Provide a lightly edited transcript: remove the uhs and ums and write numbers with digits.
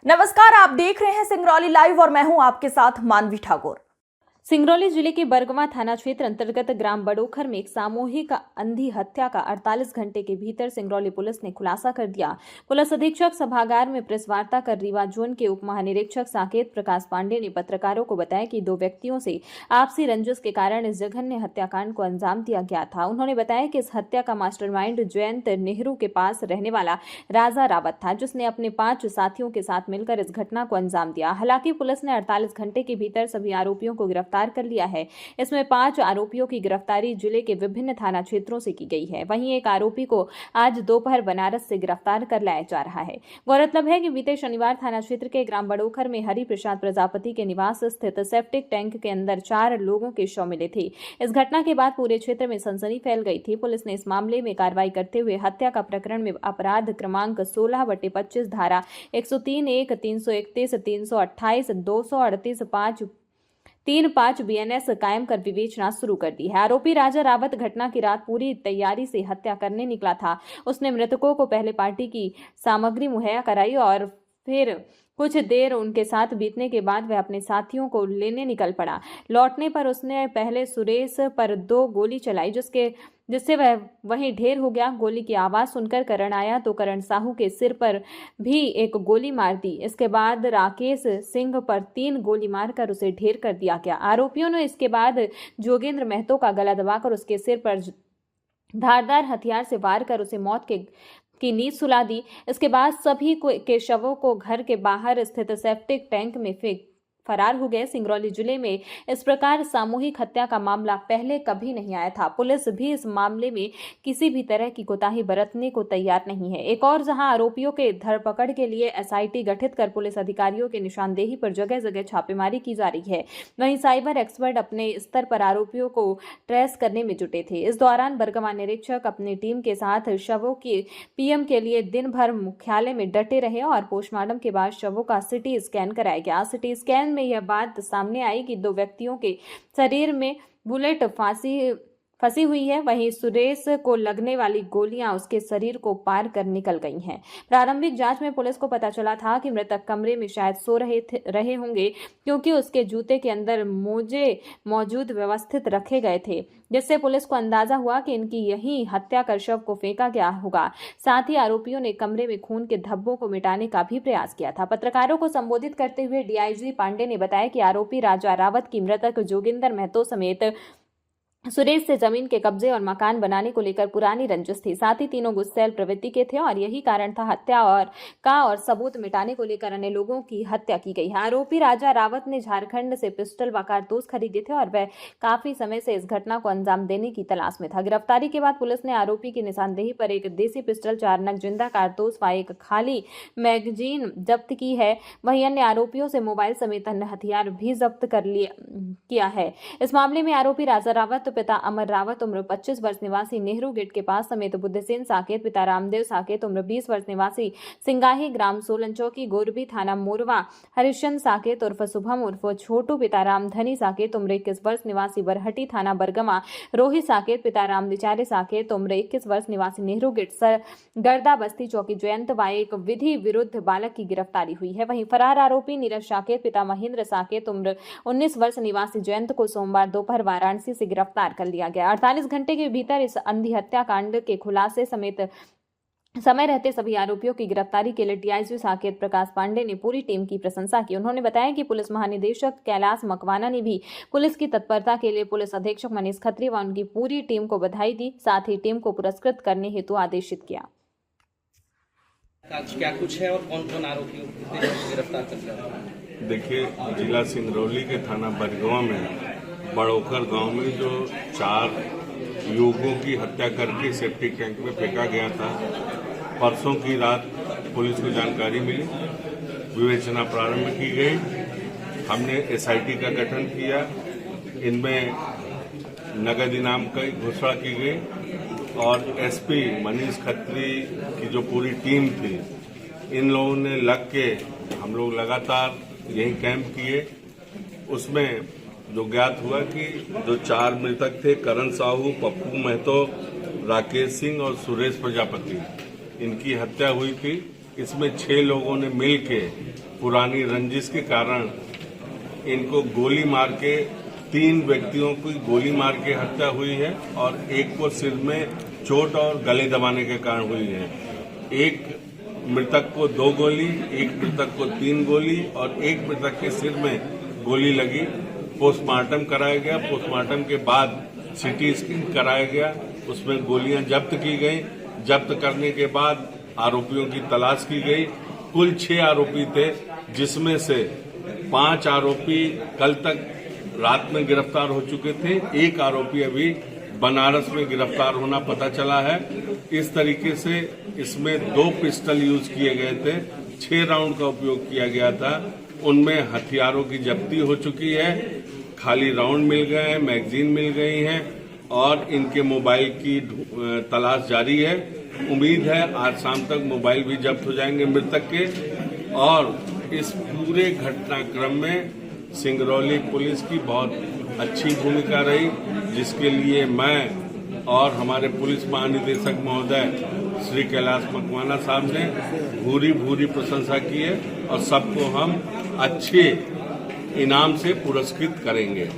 नमस्कार, आप देख रहे हैं सिंगरौली लाइव और मैं हूं आपके साथ मानवी ठाकुर। सिंगरौली जिले के बरगवा थाना क्षेत्र अंतर्गत ग्राम बड़ोखर में एक सामूहिक अंधी हत्या का 48 घंटे के भीतर सिंगरौली पुलिस ने खुलासा कर दिया। पुलिस अधीक्षक सभागार में प्रेस वार्ता कर रीवा जोन के उप महानिरीक्षक साकेत प्रकाश पांडे ने पत्रकारों को बताया कि 2 व्यक्तियों से आपसी रंजिश के कारण इस जघन्य हत्याकांड को अंजाम दिया गया था। उन्होंने बताया कि इस हत्या का मास्टरमाइंड जयंत नेहरू के पास रहने वाला राजा रावत था, जिसने अपने 5 साथियों के साथ मिलकर इस घटना को अंजाम दिया। हालांकि पुलिस ने 48 घंटे के भीतर सभी आरोपियों को गिरफ्तार कर लिया है। इसमें 5 आरोपियों की गिरफ्तारी जिले के विभिन्न थाना क्षेत्रों से की गई है। वहीं एक आरोपी को आज दोपहर बनारस से गिरफ्तार कर लाया जा रहा है। गौरतलब है कि बीते शनिवार थाना क्षेत्र के ग्राम बड़ोखर में हरि प्रसाद प्रजापति के निवास स्थित सेप्टिक टैंक के अंदर 4 लोगों के शव मिले थे। इस घटना के बाद पूरे क्षेत्र में सनसनी फैल गई थी। पुलिस ने इस मामले में कार्रवाई करते हुए हत्या का प्रकरण में अपराध क्रमांक 16/25 धारा 103(1), 331, 328, 238, 535 BNS कायम कर विवेचना शुरू कर दी है। आरोपी राजा रावत घटना की रात पूरी तैयारी से हत्या करने निकला था। उसने मृतकों को पहले पार्टी की सामग्री मुहैया कराई और फिर कुछ देर उनके साथ बीतने के बाद वह अपने साथियों को लेने निकल पड़ा। लौटने पर उसने पहले सुरेश पर 2 गोली चलाई, जिससे वह वहीं ढेर हो गया। गोली की आवाज सुनकर करण आया तो करण साहू के सिर पर भी एक गोली मार दी। इसके बाद राकेश सिंह पर 3 गोली मारकर उसे ढेर कर दिया गया। आरोपियों ने इसके बाद जोगेंद्र महतो का गला दबाकर उसके सिर पर धारदार हथियार से वार कर उसे मौत की नींद सुला दी। इसके बाद सभी के शवों को घर के बाहर स्थित सेप्टिक टैंक में फेंक फरार हो गए। सिंगरौली जिले में इस प्रकार सामूहिक हत्या का मामला पहले कभी नहीं आया था। पुलिस भी इस मामले में किसी भी तरह की कोताही बरतने को तैयार नहीं है। एक और जहां आरोपियों के धरपकड़ के लिए SIT गठित कर पुलिस अधिकारियों के निशानदेही पर जगह जगह छापेमारी की जा रही है, वहीं साइबर एक्सपर्ट अपने स्तर पर आरोपियों को ट्रेस करने में जुटे थे। इस दौरान बरगवा निरीक्षक अपनी टीम के साथ शवों की PM के लिए दिन भर मुख्यालय में डटे रहे और पोस्टमार्टम के बाद शवों का CT स्कैन कराया गया। CT स्कैन में यह बात सामने आई कि 2 व्यक्तियों के शरीर में बुलेट फंसी हुई है। वहीं सुरेश को लगने वाली गोलियां उसके शरीर को पार कर निकल गई हैं। प्रारंभिक जांच में पुलिस को पता चला था कि मृतक कमरे में शायद सो रहे होंगे, क्योंकि उसके जूते के अंदर मोजे मौजूद व्यवस्थित रखे गए थे, जिससे पुलिस को अंदाजा हुआ कि इनकी यही हत्या कर शव को फेंका गया होगा। साथ ही आरोपियों ने कमरे में खून के धब्बों को मिटाने का भी प्रयास किया था। पत्रकारों को संबोधित करते हुए DIG पांडे ने बताया कि आरोपी राजा रावत की मृतक जोगिंदर महतो समेत सुरेश से जमीन के कब्जे और मकान बनाने को लेकर पुरानी रंजिश थी। साथ ही तीनों गुस्सैल प्रवृत्ति के थे और यही कारण था हत्या और सबूत मिटाने को लेकर अन्य लोगों की हत्या की गई है। आरोपी राजा रावत ने झारखंड से पिस्टल व कारतूस खरीदे थे और वह काफी समय से इस घटना को अंजाम देने की तलाश में था। गिरफ्तारी के बाद पुलिस ने आरोपी की निशानदेही पर एक देसी पिस्टल, 4 नग जिंदा कारतूस व एक खाली मैगजीन जब्त की है। वहीं अन्य आरोपियों से मोबाइल समेत अन्य हथियार भी जब्त किया है। इस मामले में आरोपी राजा रावत पिता अमर रावत उम्र 25 वर्ष निवासी नेहरू गेट के पास समेत बुद्धसेन साकेत पिता रामदेव साकेत उम्र 20 वर्ष निवासी सिंगाही ग्राम सोलन चौकी गोरबी थाना मोरवा, हरिश्चंद साकेत उर्फ शुभम उर्फ छोटू पिता रामधनी साकेत उम्र 21 वर्ष निवासी बरहटी थाना बरगमा, रोहित साकेत पिता रामदिचारे साकेत उम्र 21 वर्ष निवासी नेहरू गेट गर्दा बस्ती चौकी जयंत व एक विधि विरुद्ध बालक की गिरफ्तारी हुई है। वहीं फरार आरोपी नीरज साकेत पिता महेंद्र साकेत उम्र 19 वर्ष निवासी जयंत को सोमवार दोपहर वाराणसी से गिरफ्तार कर लिया गया। 48 घंटे के भीतर इस अंधी हत्याकांड के खुलासे समेत समय रहते सभी आरोपियों की गिरफ्तारी के लिए DIG साकेत प्रकाश पांडे ने पूरी टीम की प्रशंसा की। उन्होंने बताया कि पुलिस महानिदेशक कैलाश मकवाना ने भी पुलिस की तत्परता के लिए पुलिस अधीक्षक मनीष खत्री व उनकी पूरी टीम को बधाई दी, साथ ही टीम को पुरस्कृत करने हेतु आदेशित किया। क्या कुछ है और कौन कौन आरोपियों को गिरफ्तार कर लिया? देखिए, जिला सिंगरौली के थाना बरगवा में बड़ोखर गांव में जो 4 युवकों की हत्या करके सेप्टिक टैंक में फेंका गया था, परसों की रात पुलिस को जानकारी मिली, विवेचना प्रारंभ की गई। हमने SIT का गठन किया, इनमें नगद इनाम की घोषणा की गई और SP मनीष खत्री की जो पूरी टीम थी, इन लोगों ने लग के हम लोग लगातार यही कैंप किए। उसमें जो ज्ञात हुआ कि जो 4 मृतक थे, करण साहू, पप्पू महतो, राकेश सिंह और सुरेश प्रजापति, इनकी हत्या हुई थी। इसमें 6 लोगों ने मिल के पुरानी रंजिश के कारण इनको गोली मार के 3 व्यक्तियों की गोली मार के हत्या हुई है और एक को सिर में चोट और गले दबाने के कारण हुई है। एक मृतक को 2 गोली, एक मृतक को 3 गोली और एक मृतक के सिर में गोली लगी। पोस्टमार्टम कराया गया। पोस्टमार्टम के बाद सीटी स्कैन कराया गया, उसमें गोलियां जब्त की गई। जब्त करने के बाद आरोपियों की तलाश की गई। कुल 6 आरोपी थे, जिसमें से 5 आरोपी कल तक रात में गिरफ्तार हो चुके थे। एक आरोपी अभी बनारस में गिरफ्तार होना पता चला है। इस तरीके से इसमें 2 पिस्टल यूज किए गए थे, 6 राउंड का उपयोग किया गया था। उनमें हथियारों की जब्ती हो चुकी है, खाली राउंड मिल गए हैं, मैगजीन मिल गई हैं और इनके मोबाइल की तलाश जारी है। उम्मीद है आज शाम तक मोबाइल भी जब्त हो जाएंगे मृतक के। और इस पूरे घटनाक्रम में सिंगरौली पुलिस की बहुत अच्छी भूमिका रही, जिसके लिए मैं और हमारे पुलिस महानिदेशक महोदय श्री कैलाश मकवाना साहब ने भूरी प्रशंसा की है और सबको हम अच्छे इनाम से पुरस्कृत करेंगे।